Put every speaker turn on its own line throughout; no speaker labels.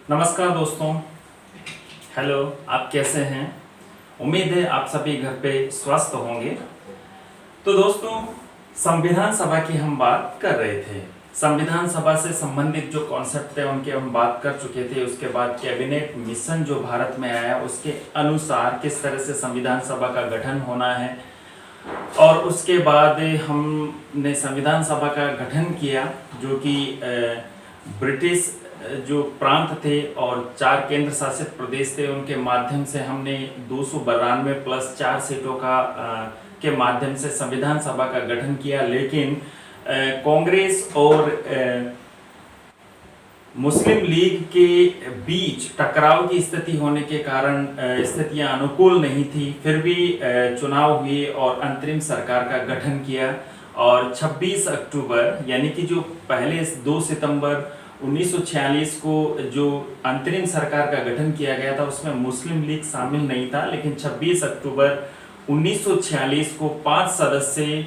नमस्कार दोस्तों। हेलो, आप कैसे हैं? उम्मीद है आप सभी घर पे स्वस्थ होंगे। तो दोस्तों, संविधान सभा की हम बात कर रहे थे। संविधान सभा से संबंधित जो कॉन्सेप्ट थे उनके हम बात कर चुके थे। उसके बाद कैबिनेट मिशन जो भारत में आया उसके अनुसार किस तरह से संविधान सभा का गठन होना है, और उसके बाद हमने संविधान सभा का गठन किया जो कि ब्रिटिश जो प्रांत थे और 4 केंद्र शासित प्रदेश थे, उनके माध्यम से हमने 292 प्लस 4 सीटों का के माध्यम से संविधान सभा का गठन किया। लेकिन कांग्रेस और मुस्लिम लीग के बीच टकराव की स्थिति होने के कारण स्थितियां अनुकूल नहीं थी। फिर भी चुनाव हुए और अंतरिम सरकार का गठन किया, और 26 अक्टूबर यानी कि जो पहले 2 सितंबर 1946 को जो अंतरिम सरकार का गठन किया गया था उसमें मुस्लिम लीग शामिल नहीं था, लेकिन 26 अक्टूबर 1946 को 5 सदस्य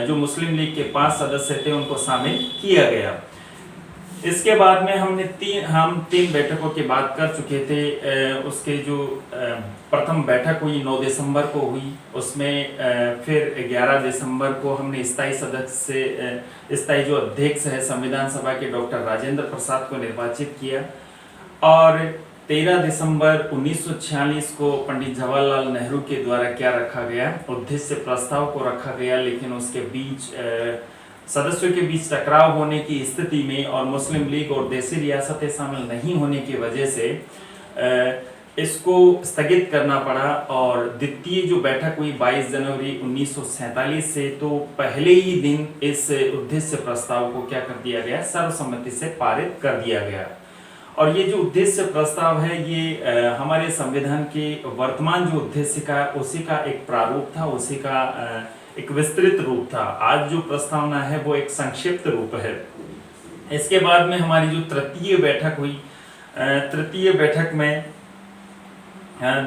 जो मुस्लिम लीग के 5 सदस्य थे उनको शामिल किया गया। इसके बाद में हम 3 बैठकों की बात कर चुके थे। उसके जो प्रथम बैठक हुई 9 दिसंबर को हुई, उसमें फिर 11 दिसंबर को हमने स्थायी जो अध्यक्ष है संविधान सभा के डॉक्टर राजेंद्र प्रसाद को निर्वाचित किया, और 13 दिसंबर 1946 को पंडित जवाहरलाल नेहरू के द्वारा क्या रखा गया, उद्देश्य प्रस्ताव को रखा गया। लेकिन उसके बीच सदस्यों के बीच टकराव होने की स्थिति में और मुस्लिम लीग और देसी रियासतें शामिल नहीं होने की वजह से इसको स्थगित करना पड़ा, और द्वितीय जो बैठक हुई 22 जनवरी 1947 से, तो पहले ही दिन इस उद्देश्य प्रस्ताव को क्या कर दिया गया, सर्वसम्मति से पारित कर दिया गया। और ये जो उद्देश्य प्रस्ताव है ये हमारे संविधान के वर्तमान जो उद्देश्य का उसी का एक प्रारूप था, उसी का एक विस्तृत रूप था। आज जो प्रस्तावना है वो एक संक्षिप्त रूप है। इसके बाद में हमारी जो तृतीय बैठक हुई, तृतीय बैठक में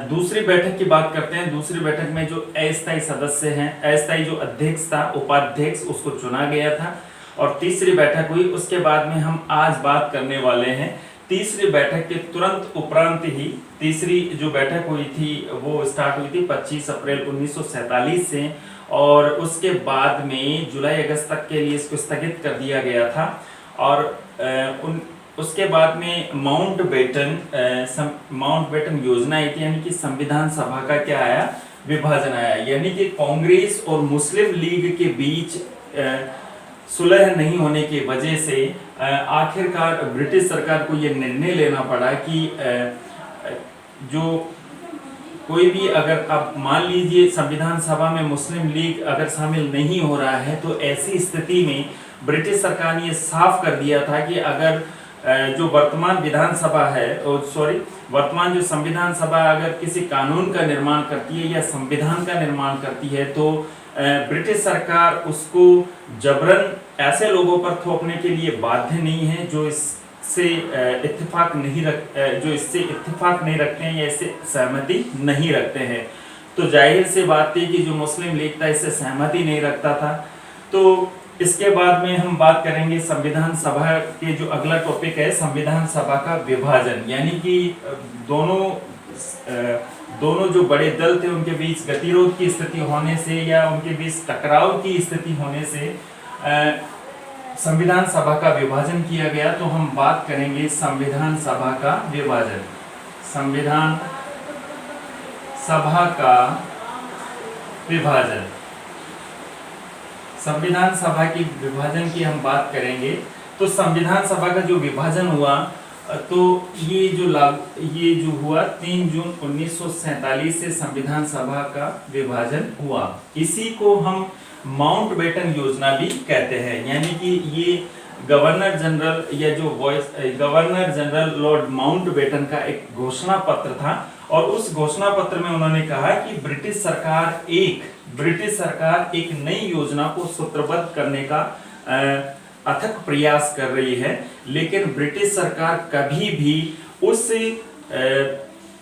दूसरी बैठक की बात करते हैं। दूसरी बैठक में जो अस्थायी सदस्य हैं, अस्थायी जो अध्यक्ष था, उपाध्यक्ष, उसको चुना गया था। और तीसरी बैठक हुई। उसके बाद में हम आज बात करने वाले हैं तीसरी बैठक के तुरंत उपरांत ही तीसरी जो बैठक हुई थी वो स्टार्ट हुई थी 25 अप्रैल 1947 से, और उसके बाद में जुलाई अगस्त तक के लिए इसको स्थगित कर दिया गया था। और उसके बाद में माउंट बेटन योजना आई थी, यानी कि संविधान सभा का क्या आया, विभाजन आया। यानी कि कांग्रेस और मुस्लिम लीग के बीच सुलह नहीं होने की वजह से आखिरकार ब्रिटिश सरकार को यह निर्णय लेना पड़ा कि जो कोई भी, अगर आप मान लीजिए संविधान सभा में मुस्लिम लीग अगर शामिल नहीं हो रहा है, तो ऐसी स्थिति में ब्रिटिश सरकार ने ये साफ कर दिया था कि अगर जो वर्तमान विधानसभा है, वर्तमान जो संविधान सभा अगर किसी कानून का निर्माण करती है या संविधान का निर्माण करती है, तो ब्रिटिश सरकार उसको जबरन ऐसे लोगों पर थोपने के लिए बाध्य नहीं है जो इससे इत्तेफाक नहीं रखते हैं या इससे सहमति नहीं रखते हैं। तो जाहिर सी बात थी कि जो मुस्लिम लीग था इससे सहमति नहीं रखता था। तो इसके बाद में हम बात करेंगे संविधान सभा के जो अगला टॉपिक है, संविधान सभा का विभाजन। यानी कि दोनों जो बड़े दल थे उनके बीच गतिरोध की स्थिति होने से या उनके बीच टकराव की स्थिति होने से संविधान सभा का विभाजन किया गया। तो हम बात करेंगे संविधान सभा का विभाजन। संविधान सभा का विभाजन, संविधान सभा की विभाजन की हम बात करेंगे। तो संविधान सभा का जो विभाजन हुआ, तो ये जो हुआ 3 जून 1947 से संविधान सभा का विभाजन हुआ। इसी को हम माउंट बेटन योजना भी कहते हैं। यानी कि ये governor general lord Mountbatten का एक घोषणा पत्र था, और उस घोषणा पत्र में उन्होंने कहा कि ब्रिटिश सरकार एक नई योजना को सूत्रबद्ध करने का अथक प्रयास कर रही है, लेकिन ब्रिटिश सरकार कभी भी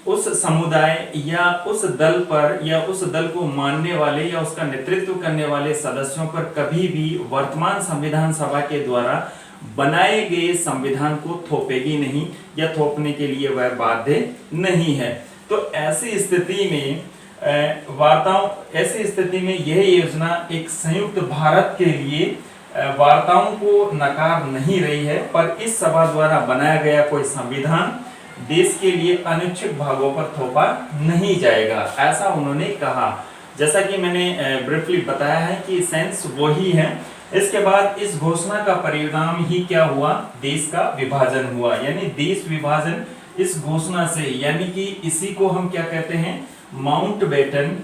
उस समुदाय या उस दल पर या उस दल को मानने वाले या उसका नेतृत्व करने वाले सदस्यों पर कभी भी वर्तमान संविधान सभा के द्वारा बनाए गए संविधान को थोपेगी नहीं या थोपने के लिए वह बाध्य नहीं है। तो ऐसी स्थिति में ऐसी स्थिति में यह योजना एक संयुक्त भारत के लिए वार्ताओं को नकार नहीं रही है, पर इस सभा द्वारा बनाया गया कोई संविधान देश के लिए अनिच्छुक भागों पर थोपा नहीं जाएगा, ऐसा उन्होंने कहा। जैसा कि मैंने ब्रीफली बताया है कि सेंस वही है। इसके बाद इस घोषणा का परिणाम ही क्या हुआ, देश का विभाजन हुआ, यानी देश विभाजन इस घोषणा से, यानी कि इसी को हम क्या कहते हैं, माउंटबेटन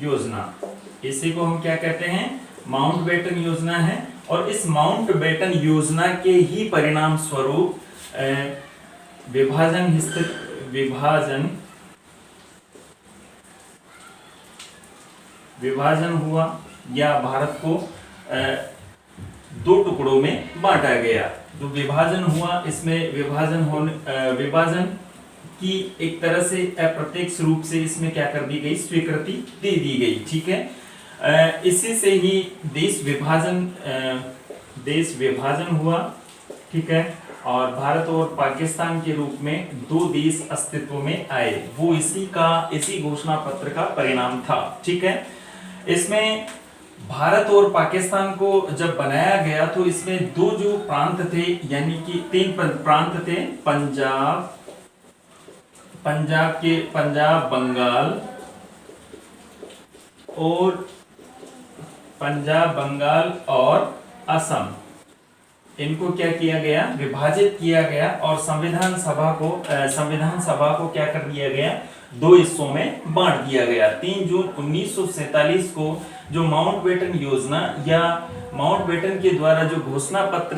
योजना। इसी को हम क्या कहते हैं, माउंटबेटन योजना है। और इस माउंटबेटन योजना के ही परिणाम स्वरूप विभाजन हुआ या भारत को दो टुकड़ों में बांटा गया। जो विभाजन हुआ, इसमें विभाजन की एक तरह से अप्रत्यक्ष रूप से इसमें क्या कर दी गई, स्वीकृति दे दी गई। ठीक है, इसी से ही देश विभाजन हुआ। ठीक है, और भारत और पाकिस्तान के रूप में दो देश अस्तित्व में आए, वो इसी घोषणा पत्र का परिणाम था। ठीक है, इसमें भारत और पाकिस्तान को जब बनाया गया तो इसमें दो जो प्रांत थे, यानी कि तीन प्रांत थे, पंजाब बंगाल और असम, इनको क्या किया गया, विभाजित किया गया और संविधान सभा को क्या कर दिया गया, दो हिस्सों में बांट दिया गया। 3 जून 1947 को जो माउंटबेटन योजना या माउंटबेटन के द्वारा जो घोषणा पत्र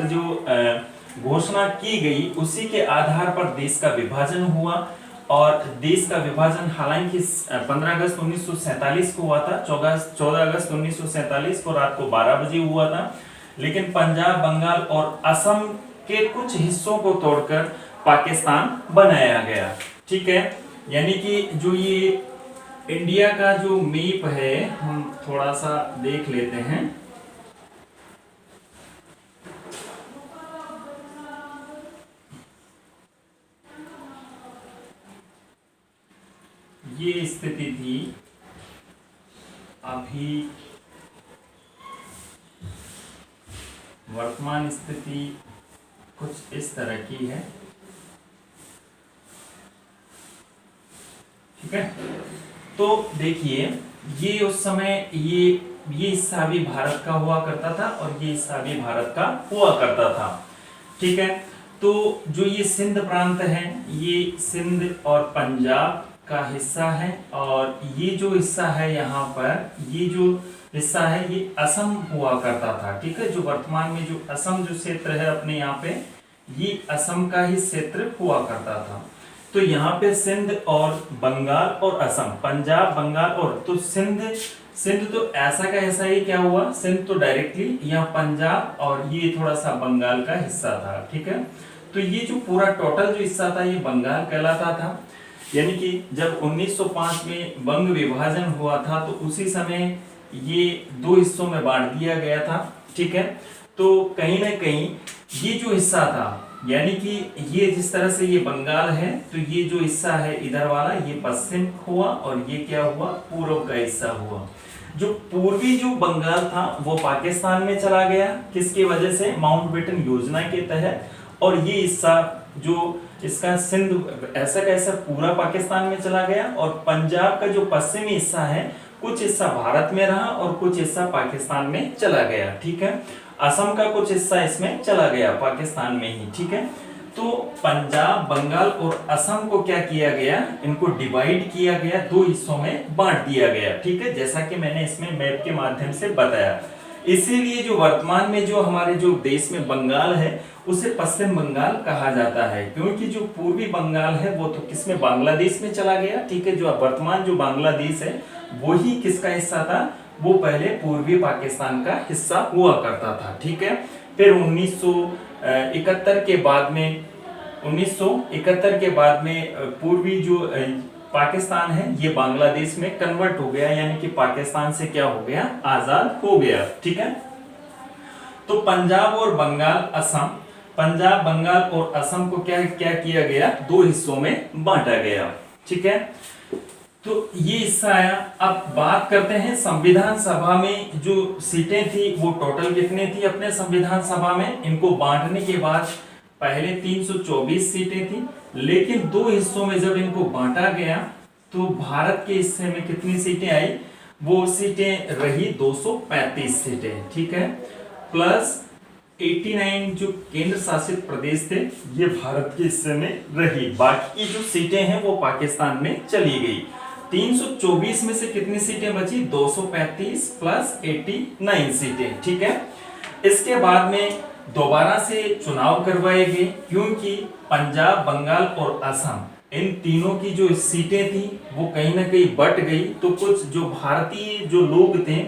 घोषणा की गई, उसी के आधार पर देश का विभाजन हुआ। और देश का विभाजन हालांकि 15 अगस्त 1947 को हुआ था, 14 अगस्त 1947 को रात को 12 बजे हुआ था, लेकिन पंजाब, बंगाल और असम के कुछ हिस्सों को तोड़कर पाकिस्तान बनाया गया। ठीक है, यानी कि जो ये इंडिया का जो मैप है, हम थोड़ा सा देख लेते हैं। ये स्थिति थी अभी, वर्तमान स्थिति कुछ इस तरह की है। ठीक है, तो देखिए, ये उस समय ये हिस्सा भी भारत का हुआ करता था और ये हिस्सा भी भारत का हुआ करता था। ठीक है, तो जो ये सिंध प्रांत है, ये सिंध और पंजाब का हिस्सा है, और ये जो हिस्सा है यहाँ पर, ये जो हिस्सा है ये असम हुआ करता था। ठीक है, जो वर्तमान में जो असम जो क्षेत्र है अपने यहाँ पे, ये असम का ही क्षेत्र हुआ करता था। तो यहाँ पे सिंध और बंगाल और असम, पंजाब, बंगाल और, तो सिंध तो ऐसा का ऐसा ही क्या हुआ, सिंध तो डायरेक्टली यहाँ पंजाब और ये थोड़ा सा बंगाल का हिस्सा था। ठीक है, तो ये जो पूरा टोटल जो हिस्सा था ये बंगाल कहलाता था। यानी कि जब 1905 में बंग विभाजन हुआ था तो उसी समय ये दो हिस्सों में बांट दिया गया था। ठीक है, तो कहीं ना कहीं ये जो हिस्सा था, यानी कि ये जिस तरह से ये बंगाल है, तो ये जो हिस्सा है इधर वाला, ये पश्चिम हुआ और ये क्या हुआ, पूर्व का हिस्सा हुआ। जो पूर्वी जो बंगाल था वो पाकिस्तान में चला गया, किसकी वजह से, माउंटबेटन योजना के तहत। और ये हिस्सा जो इसका सिंध ऐसा का ऐसा पूरा पाकिस्तान में चला गया, और पंजाब का जो पश्चिमी हिस्सा है, कुछ हिस्सा भारत में रहा और कुछ हिस्सा पाकिस्तान में चला गया। ठीक है, असम का कुछ हिस्सा इसमें चला गया पाकिस्तान में ही। ठीक है, तो पंजाब, बंगाल और असम को क्या किया गया, इनको डिवाइड किया गया, दो हिस्सों में बांट दिया गया। ठीक है, जैसा कि मैंने इसमें मैप के माध्यम से बताया। इसीलिए जो वर्तमान में जो हमारे जो देश में बंगाल है उसे पश्चिम बंगाल कहा जाता है, क्योंकि जो पूर्वी बंगाल है वो तो किसमें, बांग्लादेश में चला गया। ठीक है, जो वर्तमान जो बांग्लादेश है वो ही किसका हिस्सा था, वो पहले पूर्वी पाकिस्तान का हिस्सा हुआ करता था। ठीक है, फिर 1971 के बाद में पूर्वी जो पाकिस्तान है ये बांग्लादेश में कन्वर्ट हो गया, यानी कि पाकिस्तान से क्या हो गया, आजाद हो गया। ठीक है, तो पंजाब और बंगाल, असम, पंजाब, बंगाल और असम को क्या क्या किया गया, दो हिस्सों में बांटा गया। ठीक है, तो ये हिस्सा आया। अब बात करते हैं संविधान सभा में जो सीटें थी वो टोटल कितनी थी अपने संविधान सभा में। इनको बांटने के बाद पहले 324 सीटें थी, लेकिन दो हिस्सों में जब इनको बांटा गया तो भारत के हिस्से में कितनी सीटें आई, वो सीटें रही 235 सीटें। ठीक है, प्लस 89 जो केंद्र शासित प्रदेश थे ये भारत के हिस्से में रही, बाकी जो सीटें हैं वो पाकिस्तान में चली गई। 324 में से कितनी सीटें बची, 235 प्लस 89 सीटें। ठीक है, इसके बाद में दोबारा से चुनाव करवाए गए, क्योंकि पंजाब, बंगाल और असम इन तीनों की जो सीटें थी वो कहीं ना कहीं बट गई। तो कुछ जो भारतीय जो लोग थे,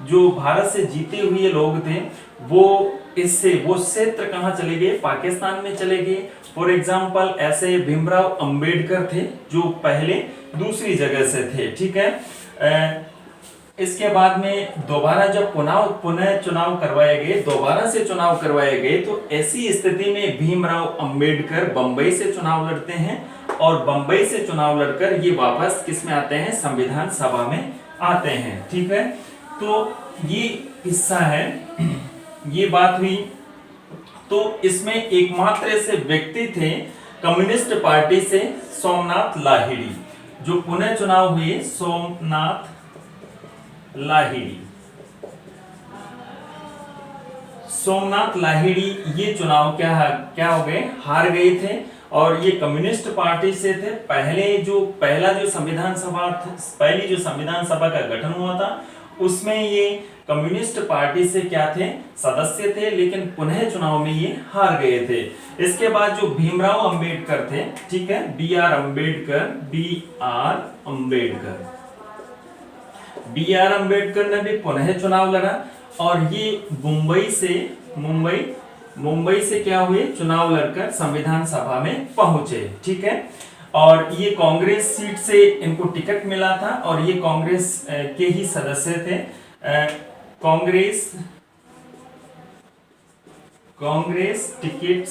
जो भारत से जीते हुए लोग थे, वो क्षेत्र कहाँ चले गए, पाकिस्तान में चले गए। फॉर एग्जाम्पल ऐसे भीमराव अंबेडकर थे जो पहले दूसरी जगह से थे। ठीक है, इसके बाद में दोबारा जब पुनः चुनाव करवाए गए, दोबारा से चुनाव करवाए गए, तो ऐसी स्थिति में भीमराव अंबेडकर बंबई से चुनाव लड़ते हैं और बंबई से चुनाव लड़कर ये वापस किस में आते हैं, संविधान सभा में आते हैं। ठीक है, तो ये हिस्सा है, ये बात हुई। तो इसमें एकमात्र ऐसे व्यक्ति थे कम्युनिस्ट पार्टी से सोमनाथ लाहिड़ी, जो पुनः चुनाव हुए, सोमनाथ लाहिड़ी, सोमनाथ लाहिड़ी ये चुनाव क्या हो गए, हार गए थे। और ये कम्युनिस्ट पार्टी से थे। पहली जो संविधान सभा का गठन हुआ था उसमें ये कम्युनिस्ट पार्टी से क्या थे, सदस्य थे, लेकिन पुनः चुनाव में ये हार गए थे। इसके बाद जो भीमराव अंबेडकर थे, ठीक है, बी आर अम्बेडकर ने भी पुनः चुनाव लड़ा और ये मुंबई से क्या हुए, चुनाव लड़कर संविधान सभा में पहुंचे। ठीक है, और ये कांग्रेस सीट से इनको टिकट मिला था और ये कांग्रेस के ही सदस्य थे। कांग्रेस टिकट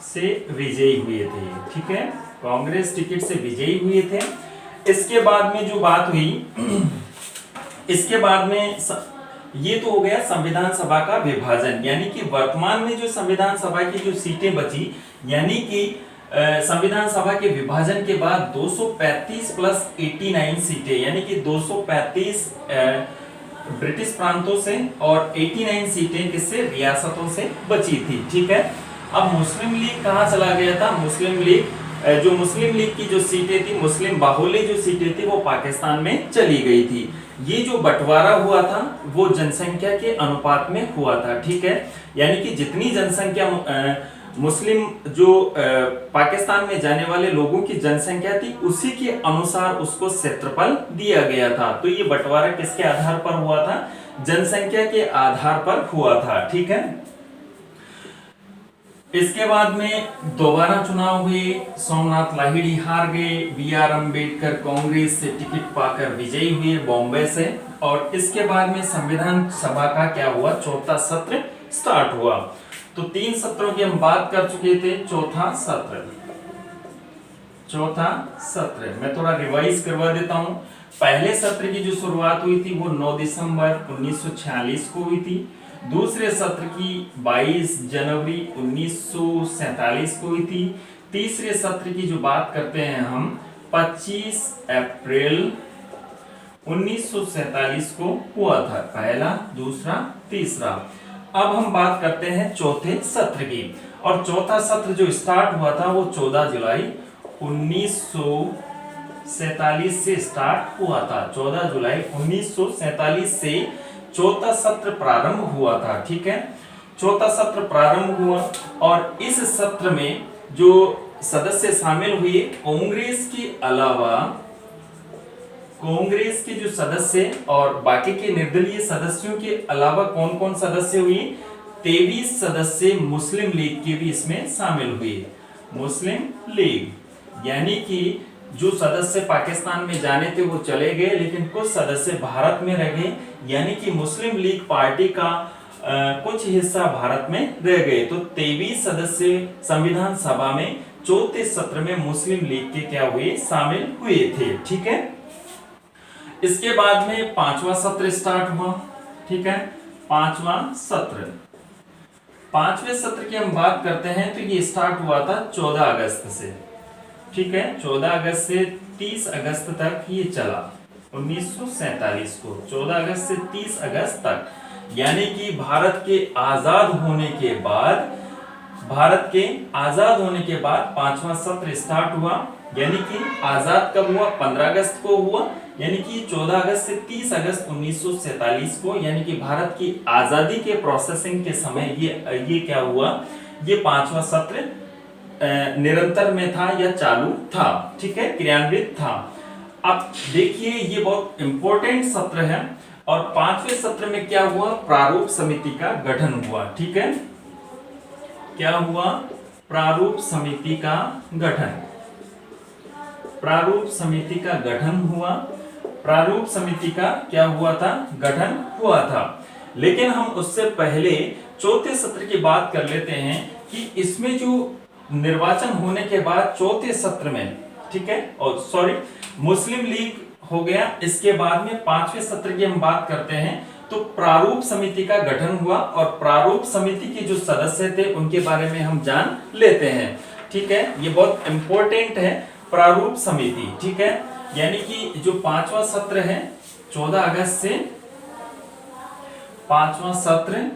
से विजयी हुए थे। ठीक है, कांग्रेस टिकट से विजयी हुए थे। इसके बाद में जो बात हुई, इसके बाद में ये तो हो गया संविधान सभा का विभाजन, यानी कि वर्तमान में जो संविधान सभा की जो सीटें बची, यानी कि संविधान सभा के विभाजन के बाद 235 प्लस 89 सीटें, यानी कि 235 ब्रिटिश प्रांतों से और 89 सीटें किससे, रियासतों से बची थी। ठीक है, अब मुस्लिम लीग कहाँ चला गया था, मुस्लिम लीग की जो सीटें थी, मुस्लिम बाहुल्य जो सीटें थी, वो पाकिस्तान में चली गई थी। ये जो बंटवारा हुआ था वो जनसंख्या के अनुपात में हुआ था। ठीक है, यानी कि जितनी जनसंख्या मुस्लिम जो पाकिस्तान में जाने वाले लोगों की जनसंख्या थी उसी के अनुसार उसको क्षेत्रफल दिया गया था। तो ये बंटवारा किसके आधार पर हुआ था, जनसंख्या के आधार पर हुआ था। ठीक है, इसके बाद में दोबारा चुनाव हुए, सोमनाथ लाहिड़ी हार गए, बी आर अम्बेडकर कांग्रेस से टिकट पाकर विजयी हुए बॉम्बे से। और इसके बाद में संविधान सभा का क्या हुआ, चौथा सत्र स्टार्ट हुआ। तो 3 सत्रों की हम बात कर चुके थे। चौथा सत्र मैं थोड़ा रिवाइज करवा देता हूं। पहले सत्र की जो शुरुआत हुई थी वो 9 दिसंबर 1946 को हुई थी। दूसरे सत्र की 22 जनवरी 1947 को हुई थी। तीसरे सत्र की जो बात करते हैं हम 25 अप्रैल 1947 को हुआ था, पहला, दूसरा, तीसरा। अब हम बात करते हैं चौथे सत्र की। और चौथा सत्र जो स्टार्ट हुआ था वो 14 जुलाई 1947 से स्टार्ट हुआ था। 14 जुलाई 1947 से चौथा सत्र प्रारंभ हुआ था। ठीक है, चौथा सत्र प्रारंभ हुआ और इस सत्र में जो सदस्य शामिल हुए, कांग्रेस के अलावा कांग्रेस के जो सदस्य और बाकी के निर्दलीय सदस्यों के अलावा कौन कौन सदस्य हुए, 23 सदस्य मुस्लिम लीग के भी इसमें शामिल हुए। मुस्लिम लीग यानी कि जो सदस्य पाकिस्तान में जाने थे वो चले गए, लेकिन कुछ सदस्य भारत में रह गए, यानी कि मुस्लिम लीग पार्टी का कुछ हिस्सा भारत में रह गए। तो 23 सदस्य संविधान सभा में चौथे सत्र में मुस्लिम लीग के क्या हुए, शामिल हुए थे। ठीक है, इसके बाद में 5वां सत्र स्टार्ट हुआ। ठीक है, 5वां सत्र, 5वें सत्र की हम बात करते हैं तो ये स्टार्ट हुआ था 14 अगस्त से। ठीक है, 14 अगस्त से 30 अगस्त तक ये चला 1947 को, 14 अगस्त से 30 अगस्त तक, यानी कि भारत के आजाद होने के बाद, भारत के आजाद होने के बाद 5वां सत्र स्टार्ट हुआ। यानी कि आजाद कब हुआ, 15 अगस्त को हुआ, यानी कि 14 अगस्त से 30 अगस्त 1947 को, यानी कि भारत की आजादी के प्रोसेसिंग के समय ये क्या हुआ, ये 5वां सत्र निरंतर में था या चालू था। ठीक है, क्रियान्वित था। अब देखिए ये बहुत इंपॉर्टेंट सत्र है, और 5वें सत्र में क्या हुआ, प्रारूप समिति का गठन हुआ। ठीक है, क्या हुआ, प्रारूप समिति का गठन, प्रारूप समिति का गठन हुआ। प्रारूप समिति का क्या हुआ था, गठन हुआ था। लेकिन हम उससे पहले चौथे सत्र की बात कर लेते हैं कि इसमें जो निर्वाचन होने के बाद चौथे सत्र में, ठीक है, और सॉरी मुस्लिम लीग हो गया, इसके बाद में 5वें सत्र की हम बात करते हैं तो प्रारूप समिति का गठन हुआ, और प्रारूप समिति के जो सदस्य थे उनके बारे में हम जान लेते हैं। ठीक है, ये बहुत इंपॉर्टेंट है प्रारूप समिति। ठीक है, यानी कि जो 5वां सत्र है 14 अगस्त से, 5वां सत्र,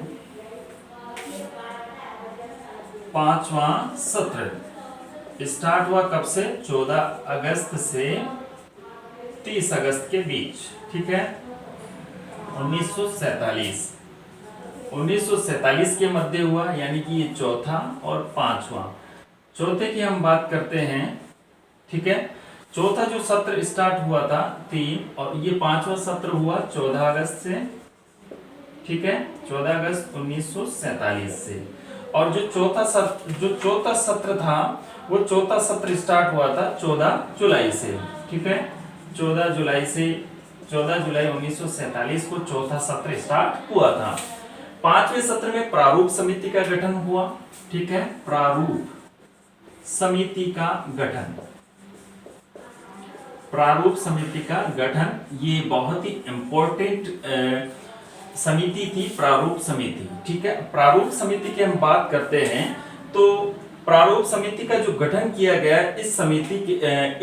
5वां सत्र स्टार्ट हुआ कब से, 14 अगस्त से 30 अगस्त के बीच। ठीक है, 1947 के मध्य हुआ, यानी कि ये चौथा और 5वां। चौथे की हम बात करते हैं। ठीक है, चौथा जो सत्र स्टार्ट हुआ था 3, और ये 5वां सत्र हुआ 14 अगस्त से। ठीक है, 14 अगस्त 1947 से। और जो चौथा सत्र था वो चौथा सत्र स्टार्ट हुआ था 14 जुलाई से। ठीक है, 14 जुलाई 1947 को चौथा सत्र स्टार्ट हुआ था। 5वें सत्र में प्रारूप समिति का गठन हुआ। ठीक है, प्रारूप समिति का गठन, प्रारूप समिति का गठन, ये बहुत ही इंपॉर्टेंट समिति थी प्रारूप समिति। ठीक है, प्रारूप समिति की हम बात करते हैं तो प्रारूप समिति का जो गठन किया गया इस समिति के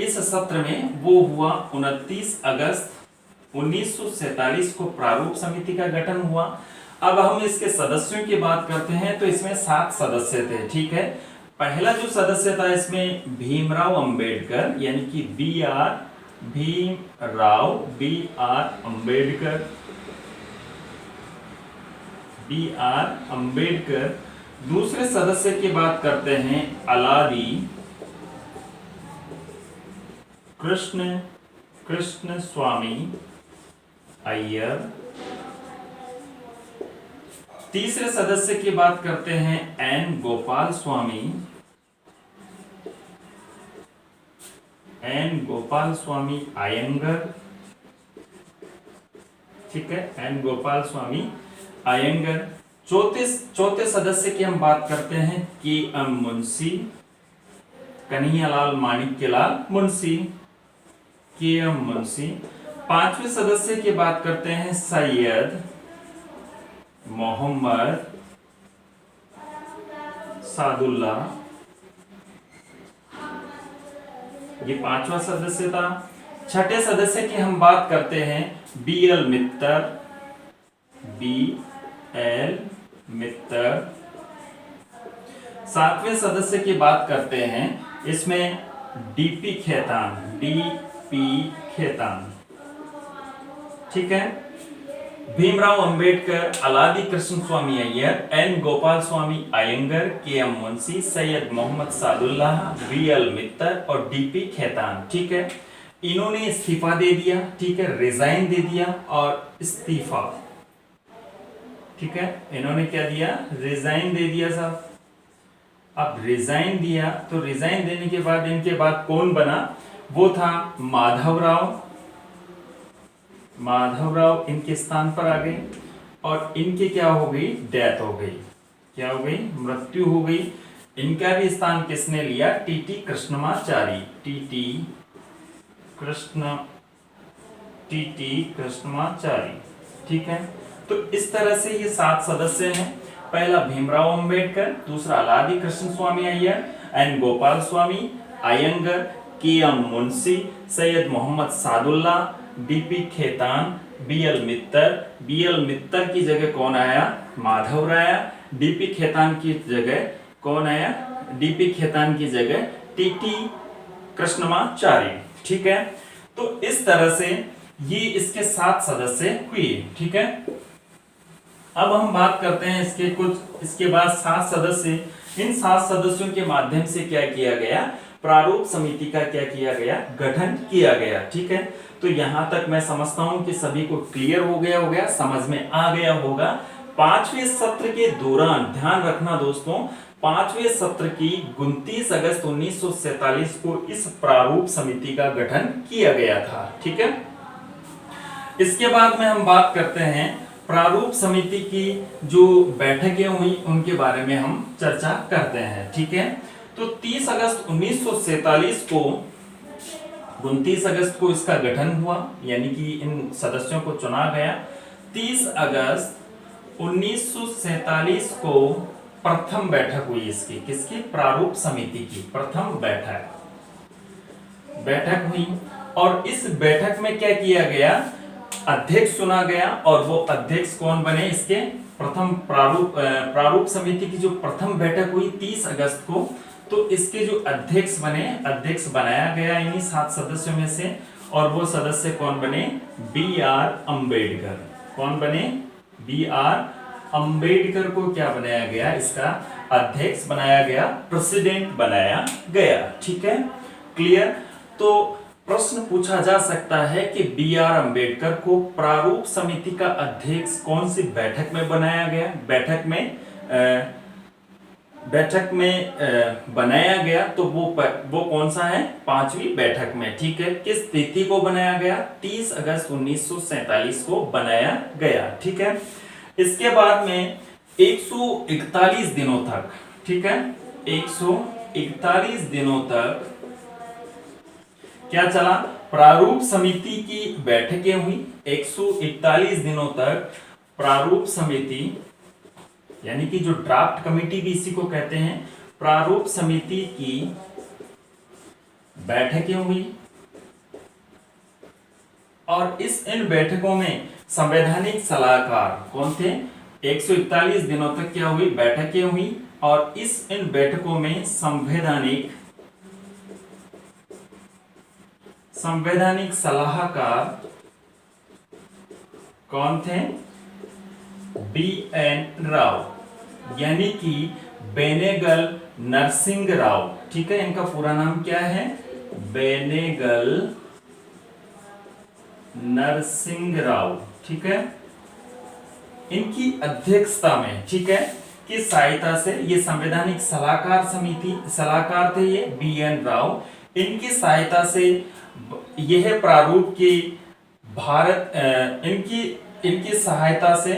इस सत्र में वो हुआ 29 अगस्त 1947 को प्रारूप समिति का गठन हुआ। अब हम इसके सदस्यों की बात करते हैं तो इसमें 7 सदस्य थे। ठीक है, पहला जो सदस्य था इसमें भीमराव अंबेडकर, यानी कि बी आर अंबेडकर। दूसरे सदस्य की बात करते हैं अलादी कृष्ण स्वामी अय्यर। तीसरे सदस्य की बात करते हैं एन गोपाल स्वामी अयंगर। ठीक है, एन गोपाल स्वामी अयंगर। चौथे सदस्य की हम बात करते हैं के एम मुंशी, कन्हैयालाल माणिक्यलाल मुंशी, के एम मुंशी। 5वें सदस्य की बात करते हैं सैयद मोहम्मद सादुल्ला, ये 5वां सदस्य था। छठे सदस्य की हम बात करते हैं बी एल मित्तर। 7वें सदस्य की बात करते हैं, इसमें डीपी खेतान। ठीक है, Bhimrao Ambedkar, Alladi Krishnaswamy Ayyar, N Gopalaswami Ayyangar, K M Munshi, Syed Mohammad Saadulla, B L Mitter और डीपी खेतान। ठीक है, इन्होंने इस्तीफा दे दिया। ठीक है, रिजाइन दे दिया और इस्तीफा। ठीक है, इन्होंने क्या दिया, रिजाइन दे दिया साहब। अब रिजाइन दिया तो रिजाइन देने के बाद इनके बाद कौन बना, वो था माधवराव। माधवराव इनके स्थान पर आ गए और इनके क्या हो गई, डेथ हो गई। क्या हो गई, मृत्यु हो गई। इनका भी स्थान किसने लिया, टीटी कृष्णमाचारी। टीटी कृष्णमाचारी। ठीक है, तो इस तरह से ये 7 सदस्य हैं। पहला भीमराव अंबेडकर, दूसरा Alladi Krishnaswamy Ayyar, N Gopalaswami Ayyangar, K M Munshi, Syed Mohammad Saadulla, DP Khaitan, BL Mitter की जगह कौन आया, माधव आया। डीपी खेतान की जगह कौन आया, डीपी खेतान की जगह टीटी कृष्णमाचारी। ठीक है, तो इस तरह से ये इसके 7 सदस्य हुए। ठीक है, अब हम बात करते हैं इसके बाद 7 सदस्य। इन 7 सदस्यों के माध्यम से क्या किया गया, प्रारूप समिति का क्या किया गया, गठन किया गया। ठीक है, तो यहां तक मैं समझता हूं कि सभी को क्लियर हो गया, समझ में आ गया होगा। 5वें सत्र के दौरान ध्यान रखना दोस्तों, 5वें सत्र की 29 अगस्त 1947 को इस प्रारूप समिति का गठन किया गया था। ठीक है, इसके बाद में हम बात करते हैं प्रारूप समिति की जो बैठकें हुई उनके बारे में हम चर्चा करते हैं। ठीक है, तो 30 अगस्त 1947 को 29 अगस्त को इसका गठन हुआ, यानी कि इन सदस्यों को चुना गया। 30 अगस्त 1947 को प्रथम बैठक हुई इसकी, किसकी, प्रारूप समिति की प्रथम बैठक हुई। और इस बैठक में क्या किया गया, अध्यक्ष चुना गया। और वो अध्यक्ष कौन बने, इसके प्रथम प्रारूप समिति की जो प्रथम बैठक हुई 30 अगस्त को, तो इसके जो अध्यक्ष बने, अध्यक्ष बनाया गया इन्हीं 7 सदस्यों में से। और वो सदस्य कौन बने, बी आर अम्बेडकर। कौन बने, बी आर अम्बेडकर को क्या बनाया गया, इसका अध्यक्ष बनाया गया, प्रेसिडेंट बनाया गया। ठीक है, क्लियर। तो प्रश्न पूछा जा सकता है कि बी आर अम्बेडकर को प्रारूप समिति का अध्यक्ष कौन सी बैठक में बनाया गया, बैठक में बनाया गया, तो वो कौन सा है, 5वीं बैठक में। ठीक है, किस तिथि को बनाया गया, 30 अगस्त 1947 को बनाया गया। ठीक है, इसके बाद में 141 दिनों तक, ठीक है, 141 दिनों तक क्या चला, प्रारूप समिति की बैठकें हुई। 141 दिनों तक प्रारूप समिति, यानी कि जो ड्राफ्ट कमेटी भी इसी को कहते हैं, प्रारूप समिति की बैठकें हुई। और इन बैठकों में संवैधानिक सलाहकार कौन थे, 141 दिनों तक क्या हुई, बैठकें हुई। और इन बैठकों में संवैधानिक सलाहकार कौन थे, बी एन राव, यानी कि बेनेगल नरसिंह राव। ठीक है, इनका पूरा नाम क्या है, बेनेगल नरसिंह राव। ठीक है, इनकी अध्यक्षता में, ठीक है, की सहायता से ये संवैधानिक सलाहकार थे ये बी एन राव। इनकी सहायता से यह प्रारूप की इनकी सहायता से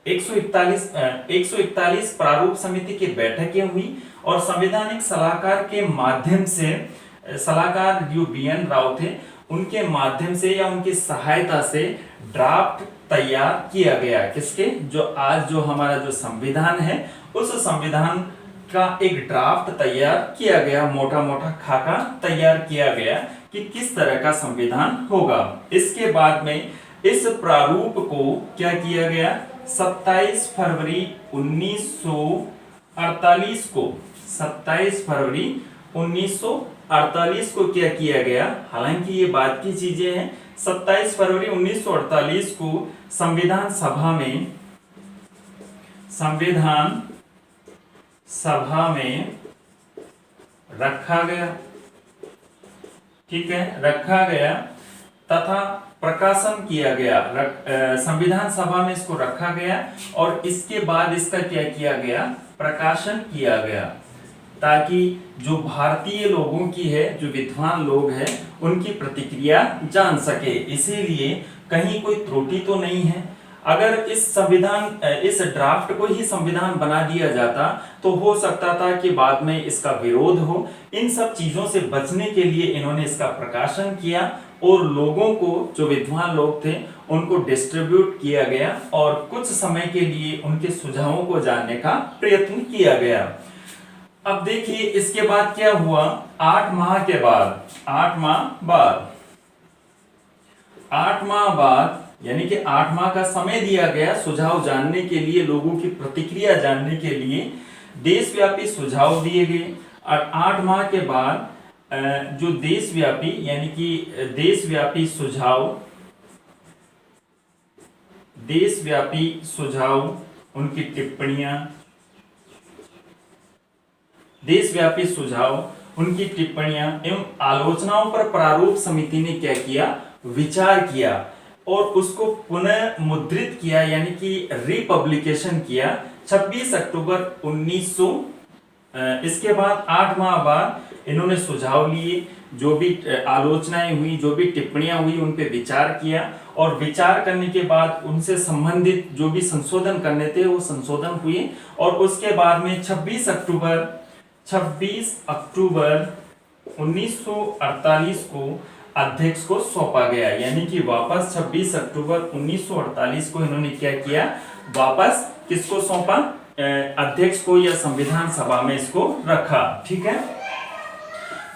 141 प्रारूप समिति की बैठकें हुई। और संवैधानिक सलाहकार के माध्यम से, सलाहकार जो बी एन राव थे, उनके माध्यम से या उनकी सहायता से ड्राफ्ट तैयार किया गया। किसके, जो आज जो हमारा जो संविधान है, उस संविधान का एक ड्राफ्ट तैयार किया गया, मोटा मोटा खाका तैयार किया गया कि किस तरह का संविधान होगा। इसके बाद में इस प्रारूप को क्या किया गया, 27 फरवरी 1948 को, 27 फरवरी 1948 को क्या किया गया, हालांकि ये बात की चीजें हैं, 27 फरवरी 1948 को संविधान सभा में रखा गया। ठीक है, रखा गया तथा प्रकाशन किया गया। संविधान सभा में इसको रखा गया और इसके बाद इसका क्या किया गया, प्रकाशन किया गया। ताकि जो भारतीय लोगों की है, जो विद्वान लोग हैं, उनकी प्रतिक्रिया जान सके। इसीलिए कहीं कोई त्रुटि तो नहीं है। अगर इस ड्राफ्ट को ही संविधान बना दिया जाता तो हो सकता था कि बाद में इसका विरोध हो। इन सब चीजों से बचने के लिए इन्होंने इसका प्रकाशन किया और लोगों को, जो विद्वान लोग थे, उनको डिस्ट्रीब्यूट किया गया और कुछ समय के लिए उनके सुझावों को जानने का प्रयत्न किया गया। अब देखिए इसके बाद क्या हुआ। 8 माह के बाद, 8 माह बाद यानी कि 8 माह का समय दिया गया सुझाव जानने के लिए, लोगों की प्रतिक्रिया जानने के लिए देशव्यापी सुझाव दिए गए। और 8 माह के बाद जो देशव्यापी यानी कि देशव्यापी सुझाव, उनकी टिप्पणियां, देशव्यापी सुझाव, उनकी टिप्पणियां एवं आलोचनाओं पर प्रारूप समिति ने क्या किया, विचार किया और उसको पुनः मुद्रित किया यानी कि रिपब्लिकेशन किया 26 अक्टूबर 1900। इसके बाद 8 माह बाद इन्होंने सुझाव लिए, जो भी आलोचनाएं हुई, जो भी टिप्पणियां हुई, उन पे विचार किया और विचार करने के बाद उनसे संबंधित जो भी संशोधन करने थे वो संशोधन हुए और उसके बाद में 26 अक्टूबर 1948 को अध्यक्ष को सौंपा गया। यानी कि वापस 26 अक्टूबर 1948 को इन्होंने क्या किया, वापस किसको सौंपा, अध्यक्ष को या संविधान सभा में इसको रखा। ठीक है,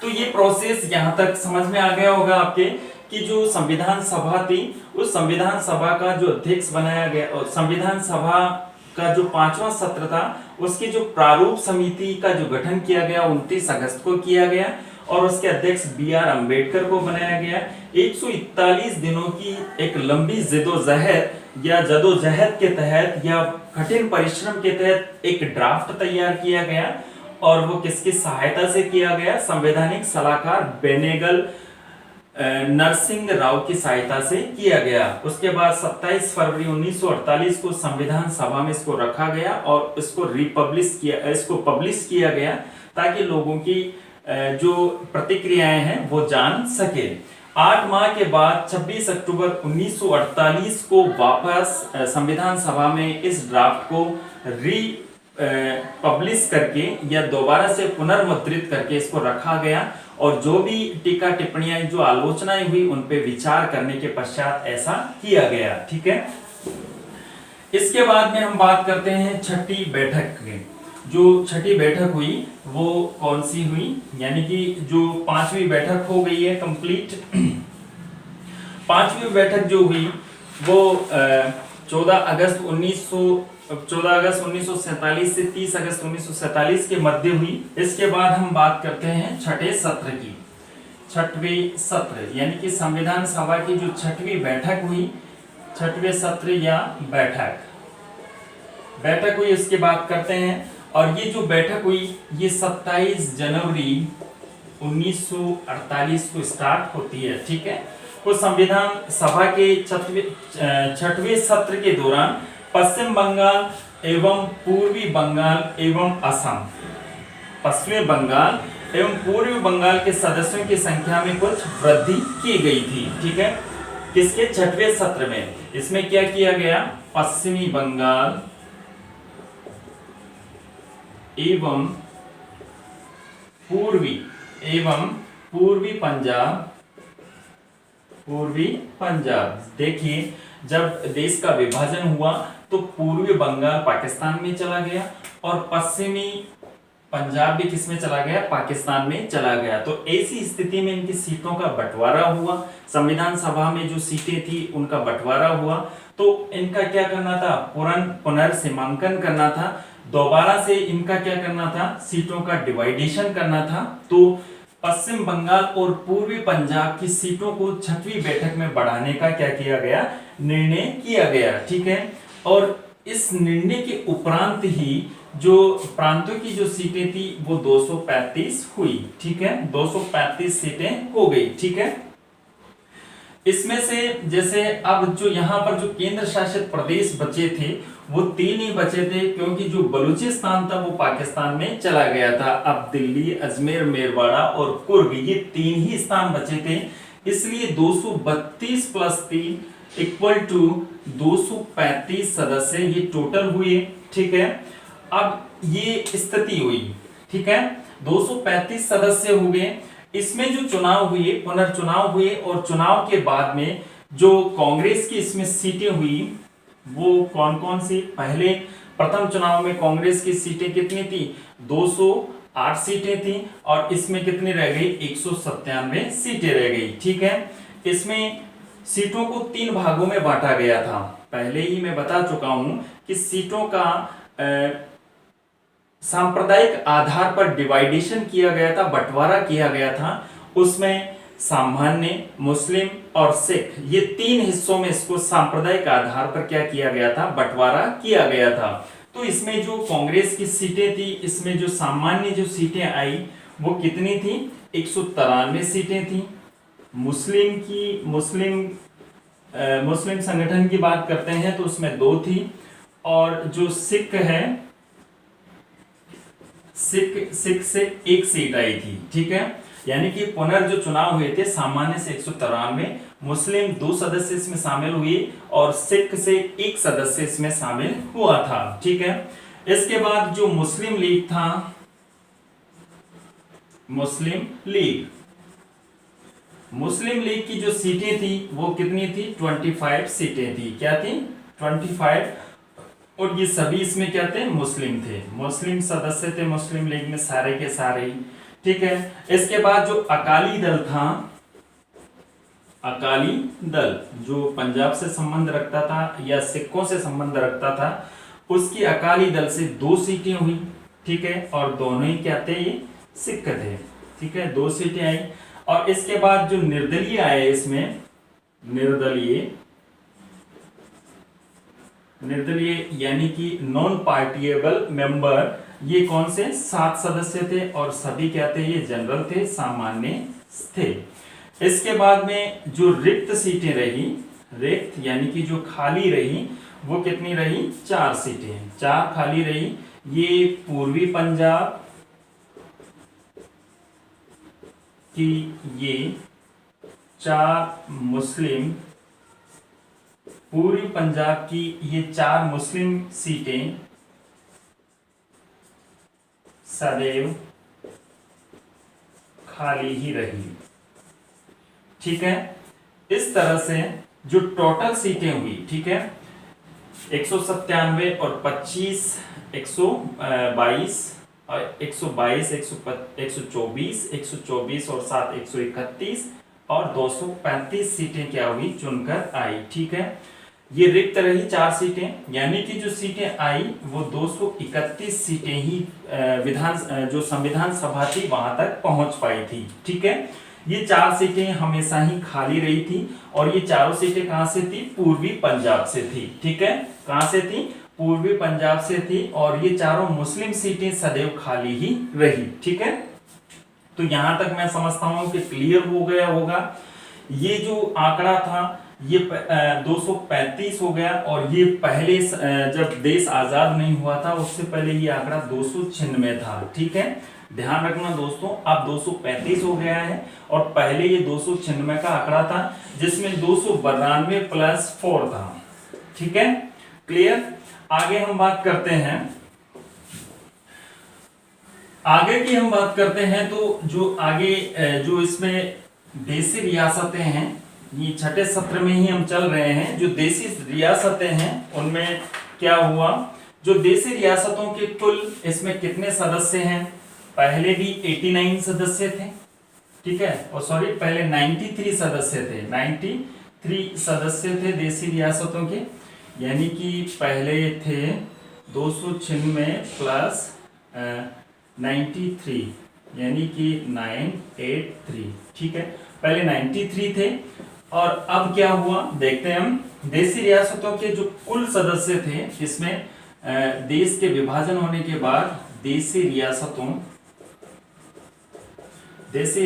तो ये प्रोसेस यहां तक समझ में आ गया होगा आपके कि जो संविधान सभा थी, उस संविधान सभा का जो अध्यक्ष बनाया गया और संविधान सभा का जो 5वां सत्र था उसकी जो प्रारूप समिति का जो गठन किया गया 29 अगस्त को किया गया और उसके अध्यक्ष BR अम्बेडकर को बनाया गया। 141 दिनों की एक लंबी जदोजहद या जदोजहद के तहत या कठिन परिश्रम के तहत एक ड्राफ्ट तैयार किया गया और वो किसकी सहायता से किया गया, संवैधानिक सलाहकार बेनेगल नरसिंह राव की सहायता से किया गया। उसके बाद 27 फरवरी 1948 को संविधान सभा में इसको रखा गया और इसको पब्लिश किया गया ताकि लोगों की जो प्रतिक्रियाएं हैं वो जान सके। 8 माह के बाद 26 अक्टूबर 1948 को वापस संविधान सभा में इस ड्राफ्ट को पब्लिश करके या दोबारा से पुनर्मुद्रित करके इसको रखा गया और जो भी टीका टिप्पणियां, जो आलोचनाएं हुई, उन पे विचार करने के पश्चात ऐसा किया गया। ठीक है, इसके बाद में हम बात करते हैं छठी बैठक की। जो छठी बैठक हुई वो कौन सी हुई, यानी कि जो 5वीं बैठक हो गई है कंप्लीट। 5वीं बैठक जो हुई वो 14 अगस्त 1947 से 30 अगस्त 1947 के मध्य हुई। इसके बाद हम बात करते हैं छठे सत्र की। छठवें सत्र यानी कि संविधान सभा की जो छठवीं बैठक हुई, छठवें सत्र या बैठक हुई, इसकी बात करते हैं। और ये जो बैठक हुई ये 27 जनवरी 1948 को स्टार्ट होती है। ठीक है, तो संविधान सभा के छठवें सत्र के दौरान पश्चिम बंगाल एवं पूर्वी बंगाल एवं असम, पश्चिमी बंगाल एवं पूर्वी बंगाल के सदस्यों की संख्या में कुछ वृद्धि की गई थी। ठीक है, किसके छठवें सत्र में, इसमें क्या किया गया, पश्चिमी बंगाल एवं पूर्वी पंजाब। देखिए जब देश का विभाजन हुआ तो पूर्वी बंगाल पाकिस्तान में चला गया और पश्चिमी पंजाब भी किसमें चला गया, पाकिस्तान में चला गया। तो ऐसी स्थिति में इनकी सीटों का बंटवारा हुआ, संविधान सभा में जो सीटें थी उनका बंटवारा हुआ। तो इनका क्या करना था, पुनर्सीमांकन करना था, दोबारा से इनका क्या करना था, सीटों का डिवाइडेशन करना था। तो पश्चिम बंगाल और पूर्वी पंजाब की सीटों को छठवीं बैठक में बढ़ाने का क्या किया गया, निर्णय किया गया। ठीक है, और इस निर्णय के उपरांत ही जो प्रांतों की जो सीटें थी वो 235 हुई। ठीक है, 235 सीटें हो गई। ठीक है, इसमें से जैसे अब जो यहाँ पर जो केंद्र शासित प्रदेश बचे थे वो 3 ही बचे थे, क्योंकि जो बलूचिस्तान था वो पाकिस्तान में चला गया था। अब दिल्ली, अजमेर, मेरवाड़ा और कुर्ग, ये 3 ही स्थान बचे थे। इसलिए 232 प्लस 3 इक्वल टू 235 सदस्य ये टोटल हुए। ठीक है, अब ये स्थिति हुई। ठीक है, 235 सदस्य हो गए। इसमें जो चुनाव हुए, पुनर्चुनाव हुए, और चुनाव के बाद में जो कांग्रेस की इसमें सीटें हुई वो कौन कौन सी? पहले प्रथम चुनाव में कांग्रेस की सीटें कितनी थी? 208 सीटें थी, और इसमें कितनी रह गई? 197 सीटें रह गई। ठीक है, इसमें सीटों को 3 भागों में बांटा गया था। पहले ही मैं बता चुका हूं कि सीटों का सांप्रदायिक आधार पर डिवाइडेशन किया गया था, बंटवारा किया गया था। उसमें सामान्य, मुस्लिम और सिख, ये 3 हिस्सों में इसको सांप्रदायिक आधार पर क्या किया गया था? बंटवारा किया गया था। तो इसमें जो कांग्रेस की सीटें थी, इसमें जो सामान्य जो सीटें आई वो कितनी थी? 193 सीटें थी। मुस्लिम संगठन की बात करते हैं तो उसमें 2 थी, और जो सिख है, सिख से 1 सीट आई थी। ठीक है, यानी कि पुनर् चुनाव हुए थे, सामान्य से 193, मुस्लिम 2 सदस्य इसमें शामिल हुए, और सिख से 1 सदस्य इसमें शामिल हुआ था। ठीक है, इसके बाद जो मुस्लिम लीग था, मुस्लिम लीग की जो सीटें थी वो कितनी थी? 25 सीटें थी। क्या थी? 25। और ये सभी इसमें क्या थे? मुस्लिम थे, मुस्लिम सदस्य थे मुस्लिम लीग में, सारे के सारे। ठीक है, इसके बाद जो अकाली दल था, अकाली दल जो पंजाब से संबंध रखता था या सिखों से संबंध रखता था, उसकी अकाली दल से 2 सीटें हुई। ठीक है, और दोनों ही क्या थे? ये सिख थे। ठीक है, 2 सीटें आई। और इसके बाद जो निर्दलीय आए, इसमें निर्दलीय यानी कि नॉन पार्टिएबल मेंबर, ये कौन से? 7 सदस्य थे, और सभी क्या थे? ये जनरल थे, सामान्य थे। इसके बाद में जो रिक्त सीटें रही, रिक्त यानी कि जो खाली रही, वो कितनी रही? 4 सीटें, 4 खाली रही। ये पूर्वी पंजाब की ये 4 मुस्लिम, पूर्वी पंजाब की ये 4 मुस्लिम सीटें सदैव खाली ही रही। ठीक है, इस तरह से जो टोटल सीटें हुई, ठीक है, 197 और 25, 122 और 122, 124 और 7 131 और 235 सीटें क्या हुई? चुनकर आई। ठीक है, ये रिक्त रही 4 सीटें, यानी कि जो सीटें आई वो 231 सीटें ही जो संविधान सभा थी वहां तक पहुंच पाई थी। ठीक है, ये 4 सीटें हमेशा ही खाली रही थी, और ये चारों सीटें कहां से थी? पूर्वी पंजाब से थी। ठीक है, कहां से थी? पूर्वी पंजाब से थी, और ये चारों मुस्लिम सीटें सदैव खाली ही रही। ठीक है, तो यहां तक मैं समझता हूं कि क्लियर हो गया होगा। ये जो आंकड़ा था ये 235 हो गया, और ये पहले जब देश आजाद नहीं हुआ था उससे पहले ये आंकड़ा 296 था। ठीक है, ध्यान रखना दोस्तों, अब 235 हो गया है, और पहले ये 296 का आंकड़ा था, जिसमें 292 प्लस 4 था। ठीक है, क्लियर। आगे हम बात करते हैं, तो जो आगे जो इसमें देसी रियासतें हैं, ये छठे सत्र में ही हम चल रहे हैं। जो देसी रियासतें हैं उनमें क्या हुआ? जो देसी रियासतों के कुल इसमें कितने सदस्य हैं? पहले भी 89 सदस्य थे। ठीक है, और सॉरी, पहले 93 सदस्य थे, 93 सदस्य थे देसी रियासतों के, यानी कि पहले थे 296 प्लस 93, यानी कि 983। ठीक है, पहले 93 थे, और अब क्या हुआ देखते हैं हम। देसी रियासतों के जो कुल सदस्य थे, इसमें देश के विभाजन होने के बाद देसी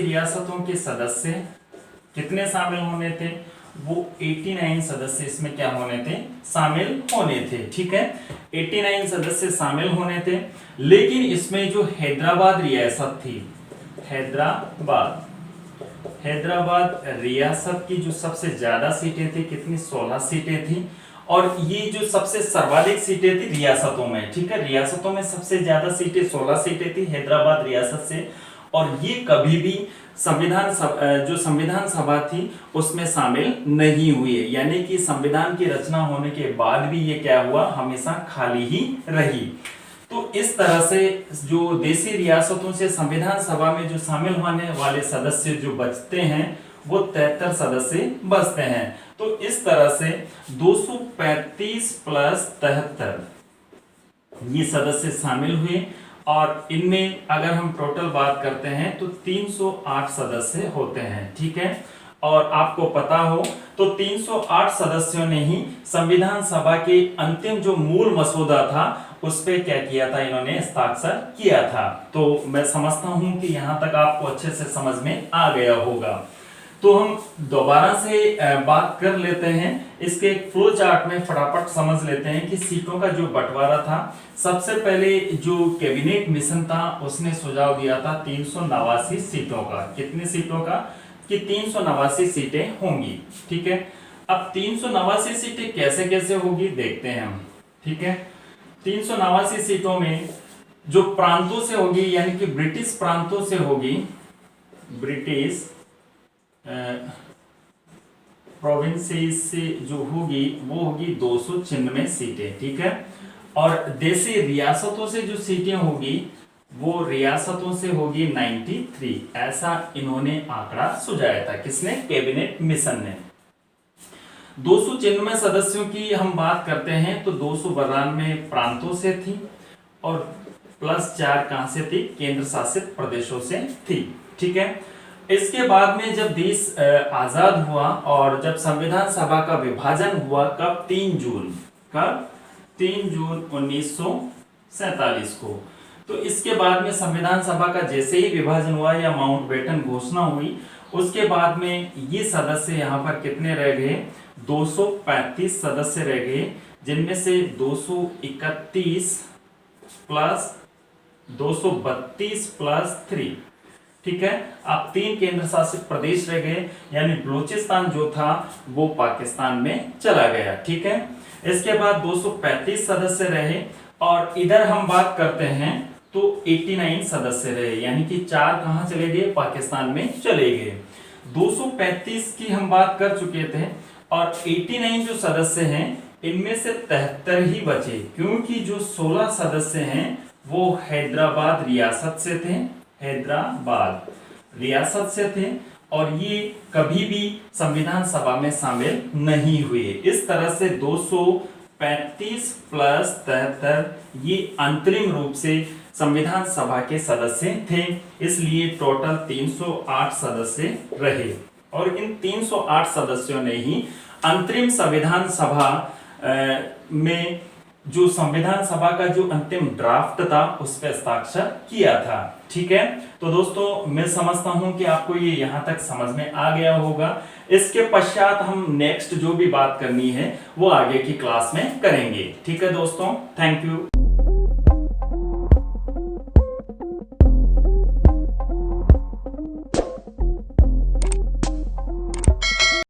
रियासतों के सदस्य कितने शामिल होने थे? वो 89 सदस्य इसमें क्या होने थे, शामिल होने थे। ठीक है, 89 सदस्य शामिल होने थे, लेकिन इसमें जो हैदराबाद रियासत थी, हैदराबाद रियासत की जो सबसे ज्यादा सीटें थी, कितनी, 16 सीटें थी। और ये जो सबसे सर्वाधिक सीटें थी रियासतों में, ठीक है, रियासतों में सबसे ज्यादा सीटें 16 सीटें थी हैदराबाद रियासत से। और ये कभी भी जो संविधान सभा थी उसमें शामिल नहीं हुई है, यानी कि संविधान की रचना होने के बाद भी ये क्या हुआ, हमेशा खाली ही रही। तो इस तरह से जो देशी रियासतों से संविधान सभा में जो शामिल होने वाले सदस्य जो बचते हैं वो 73 सदस्य बचते हैं। तो इस तरह से 235 प्लस 73 ये सदस्य शामिल हुए, और इनमें अगर हम टोटल बात करते हैं तो 308 सदस्य होते हैं। ठीक है, और आपको पता हो तो 308 सदस्यों ने ही संविधान सभा के अंतिम जो मूल मसौदा था उस पे क्या किया था, इन्होंने हस्ताक्षर किया था। तो मैं समझता हूं कि यहां तक आपको अच्छे से समझ में आ गया होगा। तो हम दोबारा से बात कर लेते हैं, इसके फ्लो चार्ट में फटाफट समझ लेते हैं कि सीटों का जो बंटवारा था। सबसे पहले जो कैबिनेट मिशन था उसने सुझाव दिया था 389 सीटों का। कितनी सीटों का, कि 389 सीटें होंगी। ठीक है, अब 389 सीटें कैसे कैसे होगी देखते हैं हम। ठीक है, 389 सीटों में जो प्रांतों से होगी, यानी कि ब्रिटिश प्रांतों से होगी, ब्रिटिश प्रोविंसेस से जो होगी वो होगी 296 सीटें। ठीक है, और देशी रियासतों से जो सीटें होगी वो रियासतों से होगी 93। ऐसा इन्होंने आंकड़ा सुझाया था, किसने, कैबिनेट मिशन ने। 296 सदस्यों की हम बात करते हैं तो 292 प्रांतों से थी, और प्लस 4 कहां से थी, केंद्र शासित प्रदेशों से थी। ठीक है, इसके बाद में जब देश आजाद हुआ और जब संविधान सभा का विभाजन हुआ, कब, 3 जून, कब, 3 जून 1947 को। तो इसके बाद में संविधान सभा का जैसे ही विभाजन हुआ या माउंटबेटन घोषणा हुई, उसके बाद में ये सदस्य यहाँ पर कितने रह गए, 235 सदस्य रह गए, जिनमें से 231 प्लस 232 प्लस 3। ठीक है, अब 3 केंद्र शासित प्रदेश रह गए, यानी बलूचिस्तान जो था वो पाकिस्तान में चला गया। ठीक है, इसके बाद 235 सदस्य रहे, और इधर हम बात करते हैं तो 89 सदस्य रहे, यानी कि 4 कहां चले गए, पाकिस्तान में चले गए। 235 की हम बात कर चुके थे, और 89 जो सदस्य हैं इनमें से 73 ही बचे, क्योंकि जो 16 सदस्य हैं वो हैदराबाद रियासत से थे, हैदराबाद रियासत से थे, और ये कभी भी संविधान सभा में शामिल नहीं हुए। इस तरह से 235 प्लस 73 ये अंतरिम रूप से संविधान सभा के सदस्य थे, इसलिए टोटल 308 सदस्य रहे। और इन 308 सदस्यों ने ही अंतरिम संविधान सभा में जो संविधान सभा का जो अंतिम ड्राफ्ट था उस पर हस्ताक्षर किया था। ठीक है, तो दोस्तों मैं समझता हूं कि आपको ये यहां तक समझ में आ गया होगा। इसके पश्चात हम नेक्स्ट जो भी बात करनी है वो आगे की क्लास में करेंगे। ठीक है दोस्तों, थैंक यू।